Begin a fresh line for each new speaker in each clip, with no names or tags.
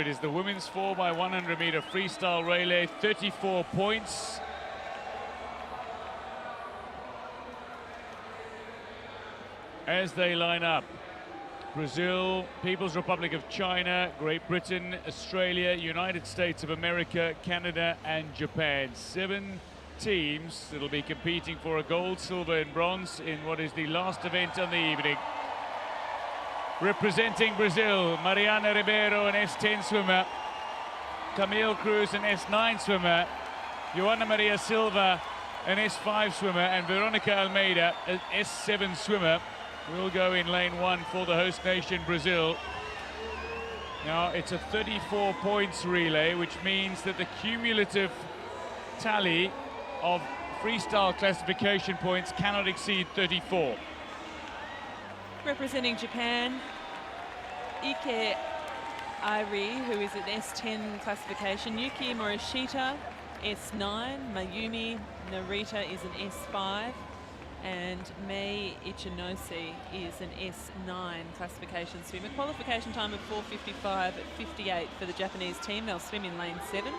It is the women's 4x100m freestyle relay, 34 points. As they line up, Brazil, People's Republic of China, Great Britain, Australia, United States of America, Canada and Japan. 7 teams that'll be competing for a gold, silver and bronze in what is the last event on the evening. Representing Brazil, Mariana Ribeiro, an S10 swimmer, Camille Cruz, an S9 swimmer, Joana Maria Silva, an S5 swimmer, and Veronica Almeida, an S7 swimmer, will go in lane 1 for the host nation, Brazil. Now, it's a 34 points relay, which means that the cumulative tally of freestyle classification points cannot exceed 34.
Representing Japan, IKE Airi, who is an S10 classification, Yuki Morishita, S9, Mayumi Narita is an S5, and Mei ICHINOSE is an S9 classification swimmer. Qualification time of 4:55 at 58 for the Japanese team. They'll swim in lane 7.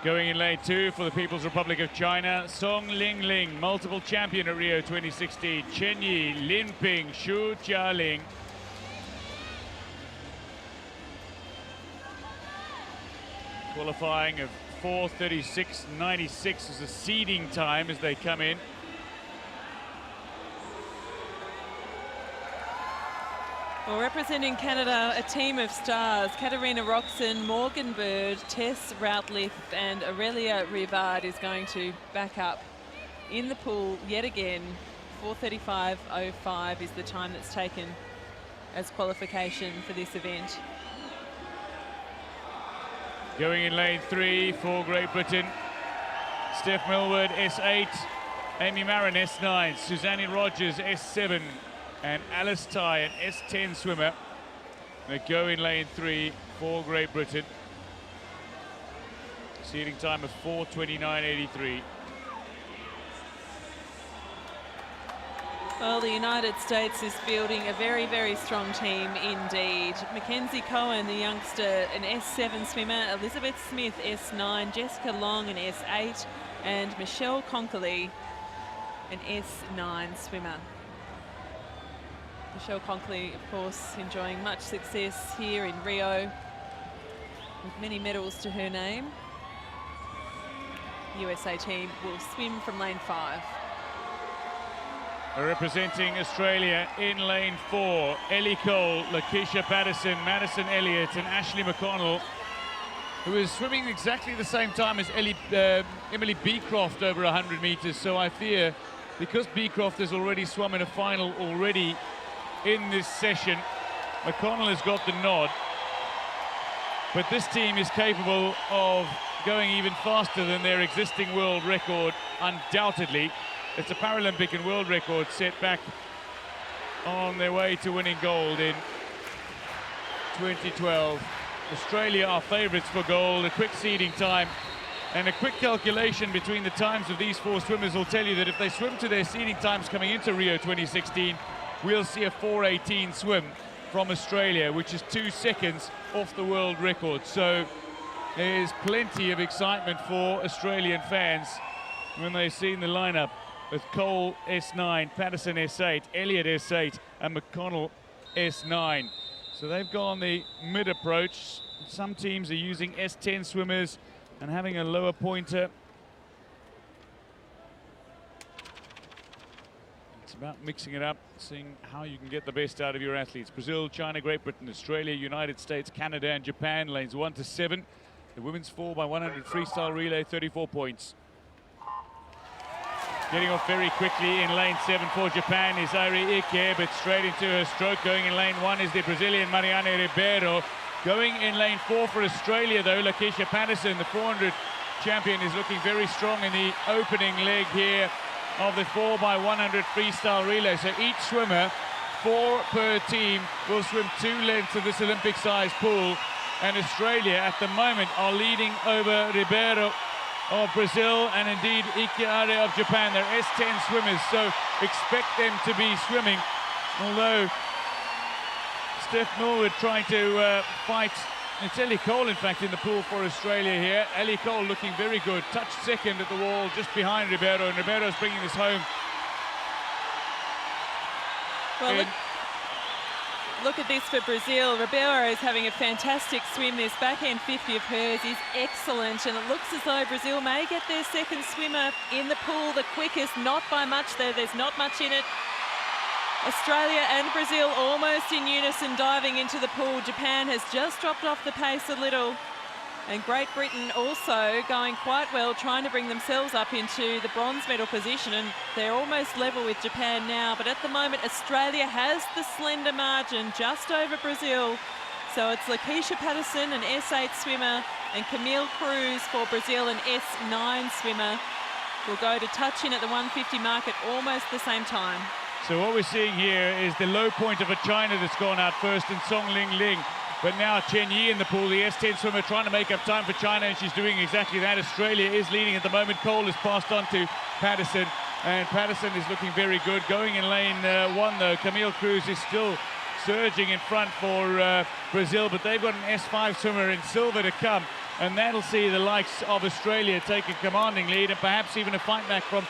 Going in lane 2 for the People's Republic of China, Song Lingling, multiple champion at Rio 2016, CHEN Yi, LIN Ping, Shu Jialing. Qualifying of 4:36.96 is the seeding time as they come in.
Well, representing Canada, a team of stars, Katarina, ROXON, Morgan Bird, Tess, ROUTLIFFE and Aurelia RIVARD is going to back up in the pool yet again. 4:35.05 is the time that's taken as qualification for this event.
Going in lane 3 for Great Britain, Steph Millward, S8, Amy Marren, S9, Susannah Rogers, S7, and Alice Tai, an S10 swimmer. They go in lane 3 for Great Britain. Seeding time of 4:29.83.
Well, the United States is fielding a very, very strong team indeed. Mackenzie Cohen, the youngster, an S7 swimmer, Elizabeth Smith, S9, Jessica Long, an S8, and Michelle KONKOLY, an S9 swimmer. Michelle KONKOLY, of course, enjoying much success here in Rio, with many medals to her name. The USA team will swim from lane 5.
Representing Australia in lane 4, Ellie Cole, Lakeisha Pattterson, Maddison Elliott and Ashley McConnell, who is swimming exactly the same time as Emily Beecroft over 100 meters. So I fear, because Beecroft has already swum in a final already in this session, McConnell has got the nod. But this team is capable of going even faster than their existing world record, undoubtedly. It's a Paralympic and world record set back on their way to winning gold in 2012. Australia are favourites for gold. A quick seeding time and a quick calculation between the times of these 4 swimmers will tell you that if they swim to their seeding times coming into Rio 2016, we'll see a 4:18 swim from Australia, which is 2 seconds off the world record. So there's plenty of excitement for Australian fans when they've seen the lineup with Cole S9, Pattterson S8, Elliott S8 and McConnell S9. So they've gone the mid approach. Some teams are using S10 swimmers and having a lower pointer. It's about mixing it up, seeing how you can get the best out of your athletes. Brazil, China, Great Britain, Australia, United States, Canada and Japan, lanes 1 to 7. The women's 4x100 freestyle relay, 34 points. Getting off very quickly in lane 7 for Japan is Airi Ike, but straight into her stroke. Going in lane 1 is the Brazilian Mariana Ribeiro. Going in lane 4 for Australia, though, Lakeisha Pattterson, the 400 champion, is looking very strong in the opening leg here of the 4x100 freestyle relay. So each swimmer, 4 per team, will swim 2 lengths of this Olympic-sized pool. And Australia, at the moment, are leading over Ribeiro of Brazil and indeed IKE Airi of Japan. They're S10 swimmers, so expect them to be swimming. Although Steph Millward trying to fight. It's Ellie Cole, in fact, in the pool for Australia here. Ellie Cole looking very good. Touched second at the wall, just behind Ribeiro, and Ribeiro's bringing this home.
Well, look at this for Brazil. Ribeiro is having a fantastic swim. This backhand 50 of hers is excellent, and it looks as though Brazil may get their second swimmer in the pool the quickest. Not by much there. There's not much in it. Australia and Brazil almost in unison diving into the pool. Japan has just dropped off the pace a little. And Great Britain also going quite well, trying to bring themselves up into the bronze medal position. And they're almost level with Japan now. But at the moment, Australia has the slender margin just over Brazil. So it's Lakeisha Patterson, an S8 swimmer, and Camille CRUZ for Brazil, an S9 swimmer, will go to touch in at the 150 mark at almost the same time.
So what we're seeing here is the low point of a China that's gone out first, and Lingling. But now CHEN Yi in the pool, the S10 swimmer, trying to make up time for China, and she's doing exactly that. Australia is leading at the moment. Cole has passed on to Patterson, and Patterson is looking very good. Going in lane one, though, Camille CRUZ is still surging in front for Brazil, but they've got an S5 swimmer in SILVA to come, and that'll see the likes of Australia take a commanding lead, and perhaps even a fight back from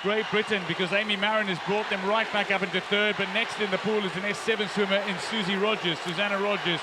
Great Britain, because Amy Marren has brought them right back up into third. But next in the pool is an S7 swimmer in Susannah Rogers.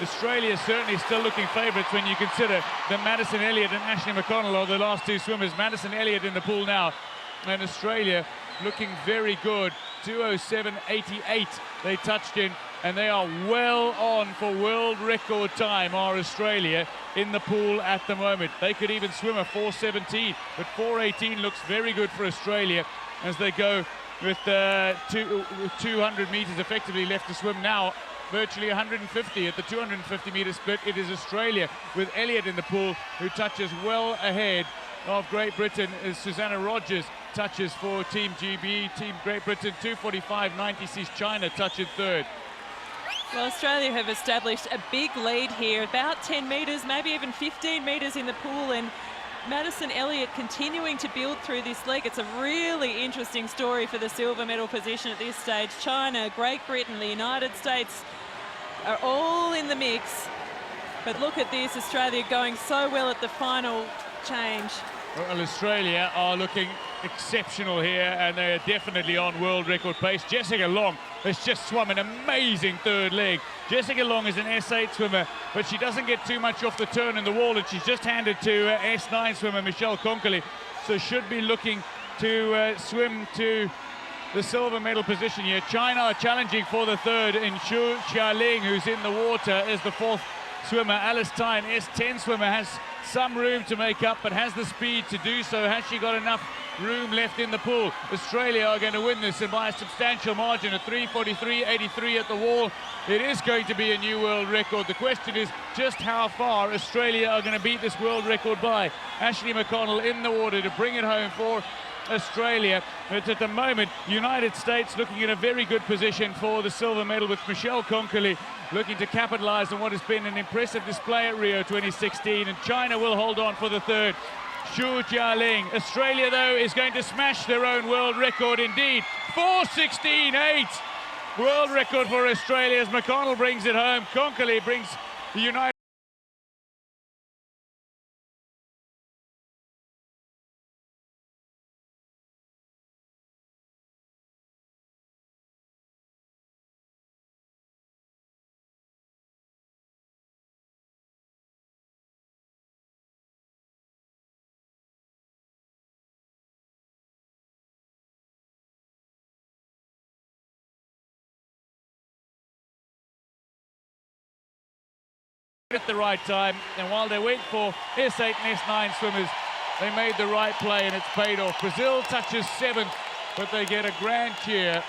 Australia certainly still looking favourites when you consider that Maddison Elliott and Ashleigh McConnell are the last two swimmers. Maddison Elliott in the pool now, and Australia looking very good. 2:07.88 they touched in, and they are well on for world record time, are Australia, in the pool at the moment. They could even swim a 4:17, but 4:18 looks very good for Australia as they go with 200 metres effectively left to swim now. Virtually 150 at the 250 metre split. It is Australia with Elliott in the pool, who touches well ahead of Great Britain as Susannah Rogers touches for Team GB. Team Great Britain 2:45.90 sees China touch in third.
Well, Australia have established a big lead here, about 10 metres, maybe even 15 metres in the pool, and Maddison Elliott continuing to build through this leg. It's a really interesting story for the silver medal position at this stage. China, Great Britain, the United States are all in the mix. But look at this, Australia going so well at the final change.
Well, Australia are looking exceptional here, and they are definitely on world record pace. Jessica Long has just swum an amazing third leg. Jessica Long is an S8 swimmer, but she doesn't get too much off the turn in the wall, and she's just handed to S9 swimmer Michelle KONKOLY, so should be looking to swim to the silver medal position here. China are challenging for the third in Jialing, who's in the water as the fourth swimmer. Alice Tyne, S10 swimmer, has some room to make up, but has the speed to do so. Has she got enough room left in the pool? Australia are going to win this, and by a substantial margin of 3:43.83 at the wall. It is going to be a new world record. The question is just how far Australia are going to beat this world record by. Ashleigh McConnell in the water to bring it home for Australia. But at the moment, United States looking in a very good position for the silver medal, with Michelle KONKOLY looking to capitalise on what has been an impressive display at Rio 2016, and China will hold on for the third. Jialing. Australia, though, is going to smash their own world record indeed. 4:16.8. World record for Australia as McConnell brings it home. KONKOLY brings the United at the right time, and while they wait for S8 and S9 swimmers, they made the right play, and it's paid off. Brazil touches seventh, but they get a grand cheer.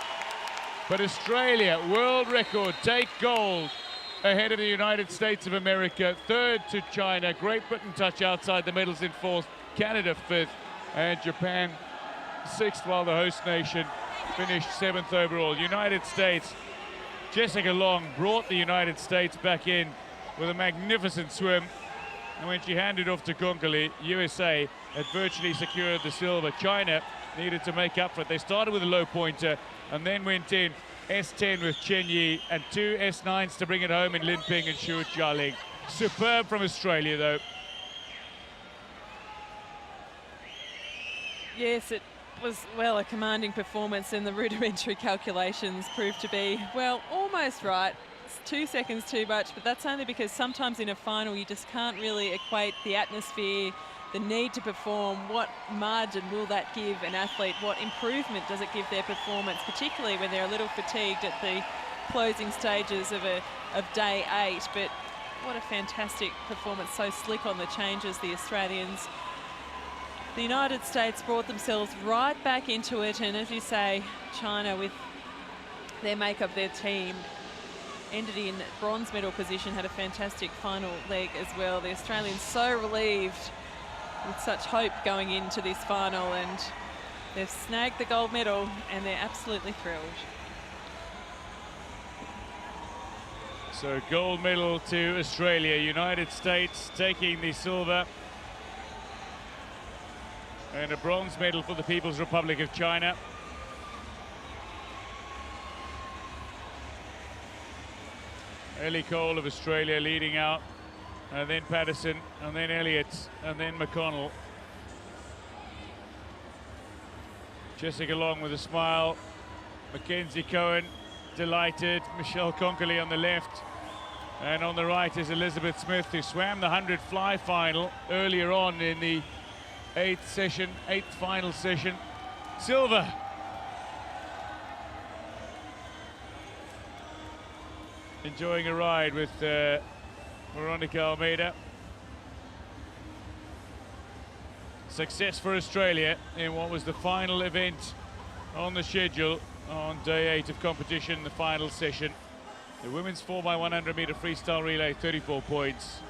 But Australia, world record, take gold ahead of the United States of America. Third to China. Great Britain touch outside the medals in fourth. Canada fifth, and Japan sixth, while the host nation finished seventh overall. United States, Jessica Long brought the United States back in with a magnificent swim, and when she handed off to KONKOLY, USA had virtually secured the silver. China needed to make up for it. They started with a low pointer and then went in S10 with CHEN Yi, and 2 S9s to bring it home in LIN Ping and Jialing. Superb from Australia, though.
Yes, it was, well, a commanding performance, and the rudimentary calculations proved to be, well, almost right. It's 2 seconds too much, but that's only because sometimes in a final you just can't really equate the atmosphere, the need to perform. What margin will that give an athlete? What improvement does it give their performance, particularly when they're a little fatigued at the closing stages of day 8? But what a fantastic performance, so slick on the changes, the Australians. The United States brought themselves right back into it, and as you say, China with their makeup, their team, ended in bronze medal position, had a fantastic final leg as well. The Australians so relieved with such hope going into this final, and they've snagged the gold medal and they're absolutely thrilled.
So gold medal to Australia, United States taking the silver, and a bronze medal for the People's Republic of China. Ellie Cole of Australia leading out, and then Patterson, and then Elliott, and then McConnell. Jessica Long with a smile. Mackenzie Cohen delighted. Michelle KONKOLY on the left, and on the right is Elizabeth Smith, who swam the 100 fly final earlier on in the eighth final session. Silver. Enjoying a ride with Veronica Almeida. Success for Australia in what was the final event on the schedule on day 8 of competition, the final session. The women's 4x100m freestyle relay, 34 points.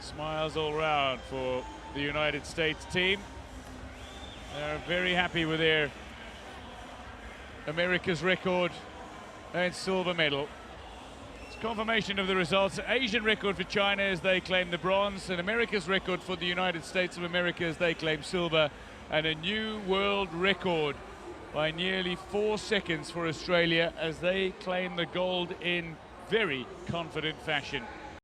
Smiles all round for the United States team. They're very happy with their America's record and silver medal. It's confirmation of the results. Asian record for China as they claim the bronze, and America's record for the United States of America as they claim silver, and a new world record by nearly 4 seconds for Australia as they claim the gold in very confident fashion.